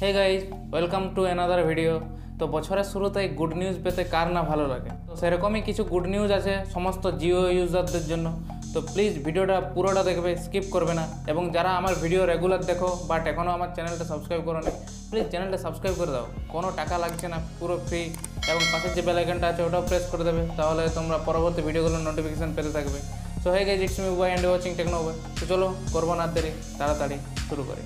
Hey guys, welcome to another video. তো বছরের শুরুতে গুড নিউজ পেতে কার না ভালো লাগে। তো সেরকমই কিছু গুড নিউজ আছে সমস্ত জিও ইউজারদের জন্য। তো প্লিজ ভিডিওটা পুরোটা দেখবে, স্কিপ করবে না। এবং যারা আমার ভিডিও রেগুলার দেখো বাট এখনও আমার চ্যানেলটা সাবস্ক্রাইব করো না, প্লিজ চ্যানেলটা সাবস্ক্রাইব করে দাও। কোনো টাকা লাগছে না, পুরো ফ্রি। এবং পাশের যে বেল আইকনটা আছে ওটাও প্রেস করে দেবে, তাহলে তোমরা পরবর্তী ভিডিওগুলোর নোটিফিকেশান পেতে থাকবে। So hey guys, it's me Ubai and watching Techno Ubai. তো চলো, করবো না দেরি, তাড়াতাড়ি শুরু করি।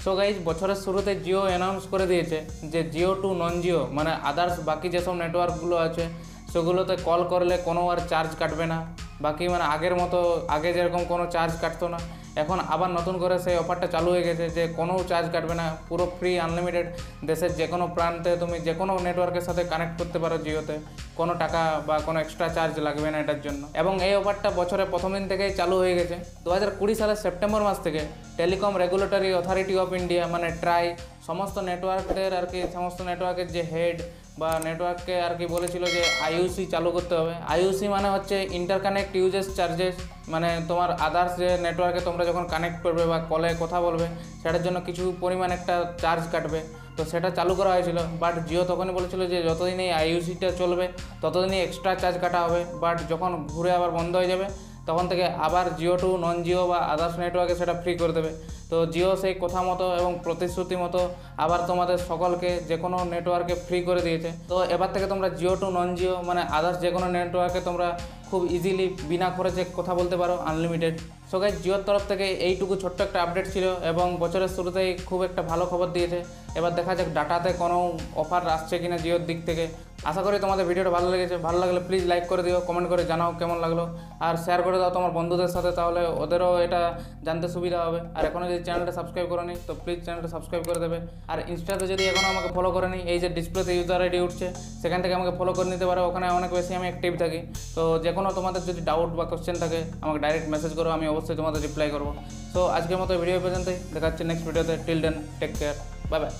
সো গাইজ, বছরের শুরুতে জিও অ্যানাউন্স করে দিয়েছে যে জিও টু নন জিও মানে আদার্স বাকি যেসব নেটওয়ার্কগুলো আছে সেগুলোতে কল করলে কোনো আর চার্জ কাটবে না। বাকি মানে আগের মতো, আগে যেরকম কোনো চার্জ কাটতো না, এখন আবার নতুন করে সেই অফারটা চালু হয়ে গেছে যে কোনো চার্জ কাটবে না, পুরো ফ্রি আনলিমিটেড। দেশের যে কোনো প্রান্তে তুমি যে কোনো নেটওয়ার্কের সাথে কানেক্ট করতে পারো জিওতে, কোনো টাকা বা কোনো এক্সট্রা চার্জ লাগবে না এটার জন্য। এবং এই অফারটা বছরের প্রথম দিন থেকেই চালু হয়ে গেছে। 2020 সালের সেপ্টেম্বর মাস থেকে telecom regulatory authority of India মানে ট্রাই সমস্ত নেটওয়ার্কদের আর কি, সমস্ত নেটওয়ার্কের যে হেড বা নেটওয়ার্ককে আর কি বলেছিল যে আইইউসি চালু করতে হবে। আইইউসি মানে হচ্ছে ইন্টারকানেক্ট ইউজেস চার্জেস, মানে তোমার আদার্স যে নেটওয়ার্কে তোমরা যখন কানেক্ট করবে বা কলে কথা বলবে সেটার জন্য কিছু পরিমাণ একটা চার্জ কাটবে। তো সেটা চালু করা হয়েছিল, বাট জিও তখনই বলেছিল যে যতদিন এই আইইউসিটা চলবে ততদিনই এক্সট্রা চার্জ কাটা হবে। বাট যখন ঘুরে আবার বন্ধ হয়ে যাবে তখন থেকে আবার জিও টু নন জিও বা আদার্স নেটওয়ার্কে সেটা ফ্রি করে দেবে। তো জিও সেই কথা মতো এবং প্রতিশ্রুতি মতো আবার তোমাদের সকলকে যে কোনো নেটওয়ার্কে ফ্রি করে দিয়েছে। তো এবার থেকে তোমরা জিও টু নন জিও মানে আদার্স যে কোনো নেটওয়ার্কে তোমরা খুব ইজিলি বিনা খরচে কথা বলতে পারো, আনলিমিটেড। সো গাইস, জিওর তরফ থেকে এইটুকু ছোট্ট একটা আপডেট ছিল এবং বছরের শুরুতেই খুব একটা ভালো খবর দিয়েছে। এবার দেখা যাক ডাটাতে কোনো অফার আসছে কিনা জিওর দিক থেকে। আশা করি তোমাদের ভিডিওটা ভালো লেগেছে। ভালো লাগলে প্লিজ লাইক করে দিও, কমেন্ট করে জানাও কেমন লাগলো, আর শেয়ার করে দাও তোমার বন্ধুদের সাথে, তাহলে ওদেরও এটা জানতে সুবিধা হবে। আর এখনও যদি চ্যানেলটা সাবস্ক্রাইব করো নি তো প্লিজ চ্যানেলটা সাবস্ক্রাইব করে দেবে। আর ইনস্টাতে যদি এখনও আমাকে ফলো করে নি, এই যে ডিসপ্লেতে ইউজার আইডি উঠছে সেখান থেকে আমাকে ফলো করে নিতে পারো। ওখানে অনেক বেশি আমি অ্যাক্টিভ থাকি। তো যে কোনো তোমাদের যদি ডাউট বা কোশ্চেন থাকে আমাকে ডাইরেক্ট মেসেজ করো, আমি অবশ্যই তোমাদের রিপ্লাই করবো। সো আজকের মতো ভিডিও পর্যন্তই, দেখা হচ্ছে নেক্সট ভিডিওতে। Till then, take care, bye by.